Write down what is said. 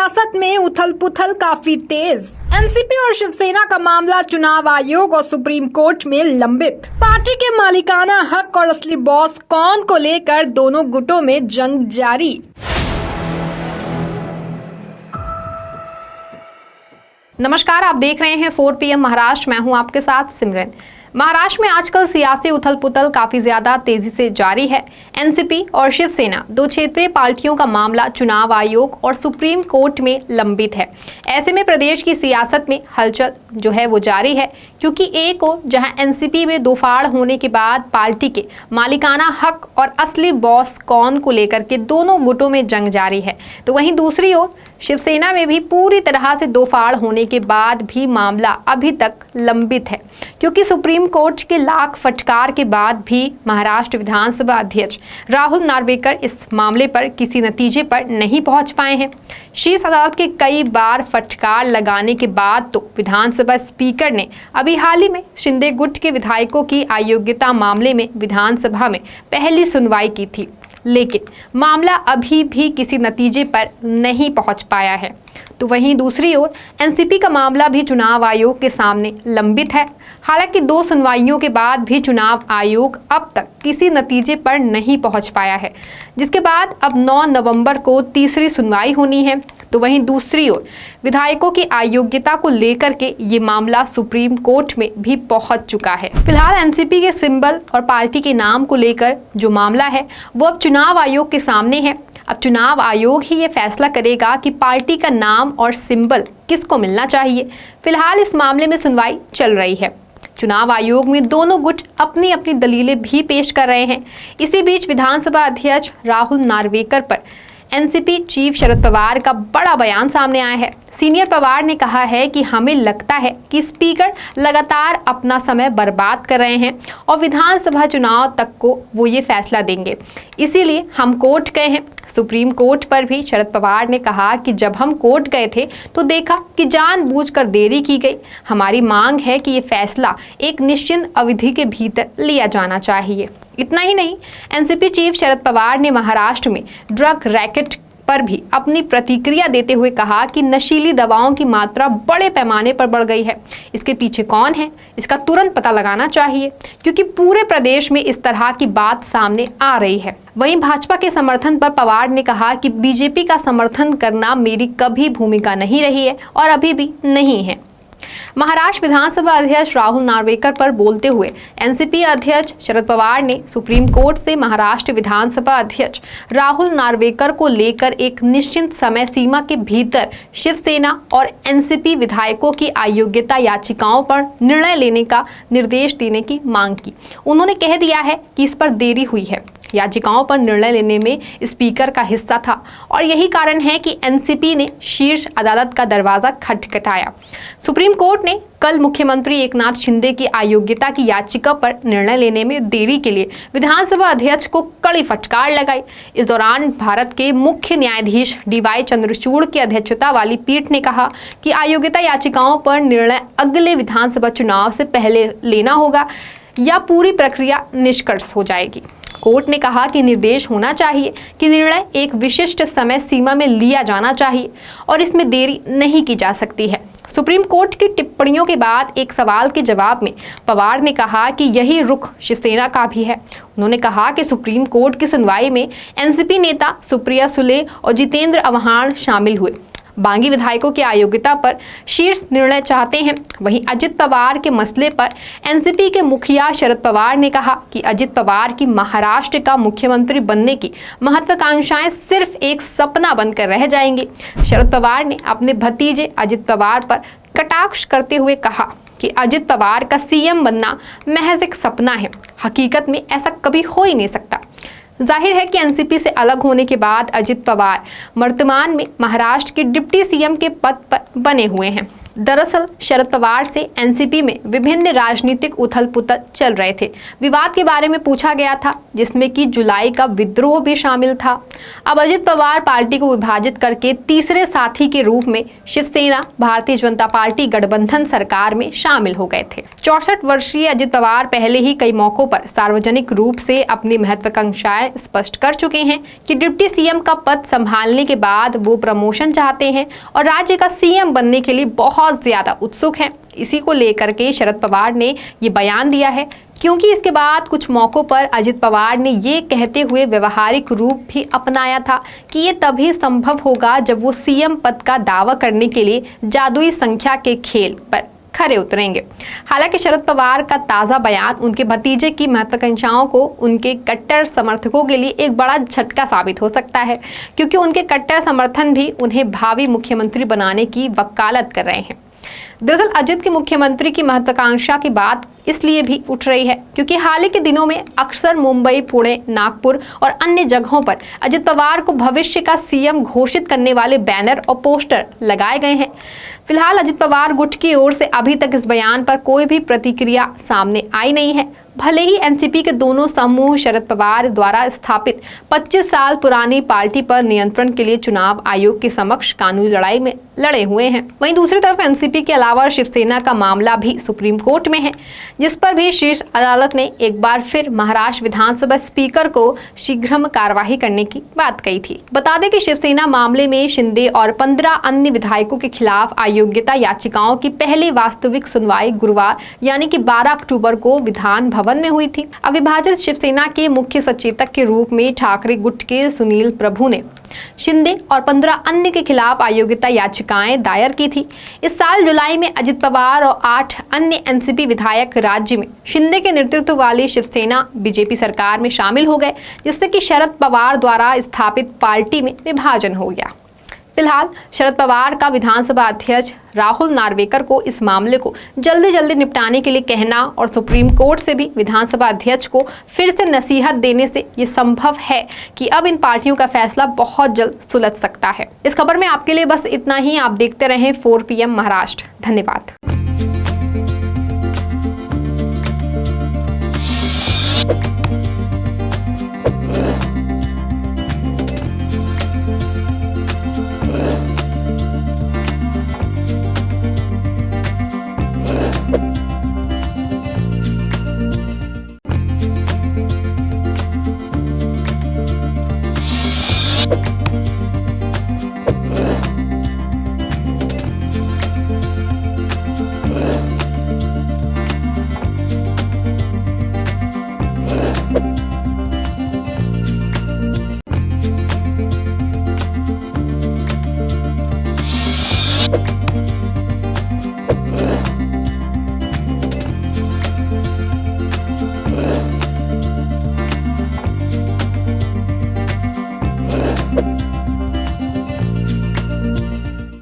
सियासत में उथल पुथल काफी तेज। एनसीपी और शिवसेना का मामला चुनाव आयोग और सुप्रीम कोर्ट में लंबित। पार्टी के मालिकाना हक और असली बॉस कौन को लेकर दोनों गुटों में जंग जारी। नमस्कार, आप देख रहे हैं 4 PM महाराष्ट्र। मैं हूं आपके साथ सिमरन। महाराष्ट्र में आजकल सियासी उथल पुथल काफी ज्यादा तेजी से जारी है। एनसीपी और शिवसेना दो क्षेत्रीय पार्टियों का मामला चुनाव आयोग और सुप्रीम कोर्ट में लंबित है। ऐसे में प्रदेश की सियासत में हलचल जो है वो जारी है, क्योंकि एक ओर जहां एनसीपी में दो फाड़ होने के बाद पार्टी के मालिकाना हक और असली बॉस कौन को लेकर के दोनों गुटों में जंग जारी है, तो वहीं दूसरी ओर शिवसेना में भी पूरी तरह से दो फाड़ होने के बाद भी मामला अभी तक लंबित है, क्योंकि सुप्रीम कोर्ट के लाख फटकार के बाद भी महाराष्ट्र विधानसभा अध्यक्ष राहुल नार्वेकर इस मामले पर किसी नतीजे पर नहीं पहुंच पाए हैं। शीर्ष अदालत के कई बार फटकार लगाने के बाद तो विधानसभा स्पीकर ने अभी हाल ही में शिंदे गुट के विधायकों की अयोग्यता मामले में विधानसभा में पहली सुनवाई की थी, लेकिन मामला अभी भी किसी नतीजे पर नहीं पहुंच पाया है। तो वहीं दूसरी ओर एनसीपी का मामला भी चुनाव आयोग के सामने लंबित है। हालांकि 2 सुनवाइयों के बाद भी चुनाव आयोग अब तक किसी नतीजे पर नहीं पहुंच पाया है, जिसके बाद अब 9 नवंबर को तीसरी सुनवाई होनी है। तो वहीं दूसरी ओर विधायकों की अयोग्यता को लेकर के ये मामला सुप्रीम कोर्ट में भी पहुंच चुका है। फिलहाल एनसीपी के सिंबल और पार्टी के नाम को लेकर जो मामला है वो अब चुनाव आयोग के सामने है। अब चुनाव आयोग ही ये फैसला करेगा कि पार्टी का नाम और सिंबल किसको मिलना चाहिए। फिलहाल इस मामले में सुनवाई चल रही है। चुनाव आयोग में दोनों गुट अपनी अपनी दलीलें भी पेश कर रहे हैं। इसी बीच विधानसभा अध्यक्ष राहुल नार्वेकर पर एनसीपी चीफ शरद पवार का बड़ा बयान सामने आया है। सीनियर पवार ने कहा है कि हमें लगता है कि स्पीकर लगातार अपना समय बर्बाद कर रहे हैं और विधानसभा चुनाव तक को वो ये फैसला देंगे, इसीलिए हम कोर्ट गए हैं। सुप्रीम कोर्ट पर भी शरद पवार ने कहा कि जब हम कोर्ट गए थे तो देखा कि जानबूझकर देरी की गई। हमारी मांग है कि ये फैसला एक निश्चित अवधि के भीतर लिया जाना चाहिए। इतना ही नहीं, एनसीपी चीफ शरद पवार ने महाराष्ट्र में ड्रग रैकेट पर भी अपनी प्रतिक्रिया देते हुए कहा कि नशीली दवाओं की मात्रा बड़े पैमाने पर बढ़ गई है। इसके पीछे कौन है, इसका तुरंत पता लगाना चाहिए, क्योंकि पूरे प्रदेश में इस तरह की बात सामने आ रही है। वहीं भाजपा के समर्थन पर पवार ने कहा कि बीजेपी का समर्थन करना मेरी कभी भूमिका नहीं रही है और अभी भी नहीं है। महाराष्ट्र विधानसभा अध्यक्ष राहुल नार्वेकर पर बोलते हुए एनसीपी अध्यक्ष शरद पवार ने सुप्रीम कोर्ट से महाराष्ट्र विधानसभा अध्यक्ष राहुल नार्वेकर को लेकर एक निश्चित समय सीमा के भीतर शिवसेना और एनसीपी विधायकों की अयोग्यता याचिकाओं पर निर्णय लेने का निर्देश देने की मांग की। उन्होंने कह दिया है कि इस पर देरी हुई है। याचिकाओं पर निर्णय लेने में स्पीकर का हिस्सा था और यही कारण है कि एनसीपी ने शीर्ष अदालत का दरवाजा खटखटाया। सुप्रीम कोर्ट ने कल मुख्यमंत्री एकनाथ शिंदे की अयोग्यता की याचिका पर निर्णय लेने में देरी के लिए विधानसभा अध्यक्ष को कड़ी फटकार लगाई। इस दौरान भारत के मुख्य न्यायाधीश DY चंद्रचूड़ की अध्यक्षता वाली पीठ ने कहा कि अयोग्यता याचिकाओं पर निर्णय अगले विधानसभा चुनाव से पहले लेना होगा या पूरी प्रक्रिया निष्कर्ष हो जाएगी। कोर्ट ने कहा कि निर्देश होना चाहिए कि निर्णय एक विशिष्ट समय सीमा में लिया जाना चाहिए और इसमें देरी नहीं की जा सकती है। सुप्रीम कोर्ट की टिप्पणियों के बाद एक सवाल के जवाब में पवार ने कहा कि यही रुख शिवसेना का भी है। उन्होंने कहा कि सुप्रीम कोर्ट की सुनवाई में एनसीपी नेता सुप्रिया सुले और जितेंद्र आव्हाड शामिल हुए। बागी विधायकों की अयोग्यता पर शीर्ष निर्णय चाहते हैं। वहीं अजित पवार के मसले पर एनसीपी के मुखिया शरद पवार ने कहा कि अजित पवार की महाराष्ट्र का मुख्यमंत्री बनने की महत्वाकांक्षाएं सिर्फ एक सपना बनकर रह जाएंगी। शरद पवार ने अपने भतीजे अजित पवार पर कटाक्ष करते हुए कहा कि अजित पवार का सीएम बनना महज एक सपना है, हकीकत में ऐसा कभी हो ही नहीं सकता। जाहिर है कि एनसीपी से अलग होने के बाद अजित पवार वर्तमान में महाराष्ट्र के डिप्टी सीएम के पद पर बने हुए हैं। दरअसल शरद पवार से एनसीपी में विभिन्न राजनीतिक उथल पुथल चल रहे थे। विवाद के बारे में पूछा गया था, जिसमें कि जुलाई का विद्रोह भी शामिल था। अब अजित पवार पार्टी को विभाजित करके तीसरे साथी के रूप में शिवसेना भारतीय जनता पार्टी गठबंधन सरकार में शामिल हो गए थे। 64 वर्षीय अजित पवार पहले ही कई मौकों पर सार्वजनिक रूप से अपनी महत्वाकांक्षाएं स्पष्ट कर चुके हैं कि डिप्टी सीएम का पद संभालने के बाद वो प्रमोशन चाहते हैं और राज्य का सीएम बनने के लिए बहुत ज्यादा उत्सुक हैं। इसी को लेकर के शरद पवार ने ये बयान दिया है, क्योंकि इसके बाद कुछ मौकों पर अजित पवार ने ये कहते हुए व्यवहारिक रूप भी अपनाया था कि ये तभी संभव होगा जब वो सीएम पद का दावा करने के लिए जादुई संख्या के खेल पर खरे उतरेंगे। हालांकि शरद पवार का ताज़ा बयान उनके भतीजे की महत्वाकांक्षाओं को उनके कट्टर समर्थकों के लिए एक बड़ा झटका साबित हो सकता है, क्योंकि उनके कट्टर समर्थन भी उन्हें भावी मुख्यमंत्री बनाने की वकालत कर रहे हैं। दरअसल अजित की मुख्यमंत्री की महत्वाकांक्षा की बात इसलिए भी उठ रही है क्योंकि हाल ही के दिनों में अक्सर मुंबई, पुणे, नागपुर और अन्य जगहों पर अजित पवार को भविष्य का सीएम घोषित करने वाले बैनर और पोस्टर लगाए गए हैं। फिलहाल अजित पवार गुट की ओर से अभी तक इस बयान पर कोई भी प्रतिक्रिया सामने आई नहीं है। भले ही एनसीपी के दोनों समूह शरद पवार द्वारा स्थापित 25 साल पुरानी पार्टी पर नियंत्रण के लिए चुनाव आयोग के समक्ष कानूनी लड़ाई में लड़े हुए हैं, वहीं दूसरी तरफ एनसीपी के अलावा शिवसेना का मामला भी सुप्रीम कोर्ट में है, जिस पर भी शीर्ष अदालत ने एक बार फिर महाराष्ट्र विधानसभा स्पीकर को शीघ्र कार्रवाई करने की बात कही थी। बता दें कि शिवसेना मामले में शिंदे और 15 अन्य विधायकों के खिलाफ अयोग्यता याचिकाओं की पहली वास्तविक सुनवाई गुरुवार यानी कि 12 अक्टूबर को विधान भवन में हुई थी। अविभाजित शिवसेना के मुख्य सचेतक के रूप में ठाकरे गुट के सुनील प्रभु ने शिंदे और 15 अन्य के खिलाफ अयोग्यता याचिकाएं दायर की थी। इस साल जुलाई में अजित पवार और 8 अन्य एनसीपी विधायक राज्य में शिंदे के नेतृत्व वाली शिवसेना बीजेपी सरकार में शामिल हो गए, जिससे कि शरद पवार द्वारा स्थापित पार्टी में विभाजन हो गया। फिलहाल शरद पवार का विधानसभा अध्यक्ष राहुल नार्वेकर को इस मामले को जल्दी निपटाने के लिए कहना और सुप्रीम कोर्ट से भी विधानसभा अध्यक्ष को फिर से नसीहत देने से ये संभव है कि अब इन पार्टियों का फैसला बहुत जल्द सुलझ सकता है। इस खबर में आपके लिए बस इतना ही। आप देखते रहें 4 PM महाराष्ट्र। धन्यवाद।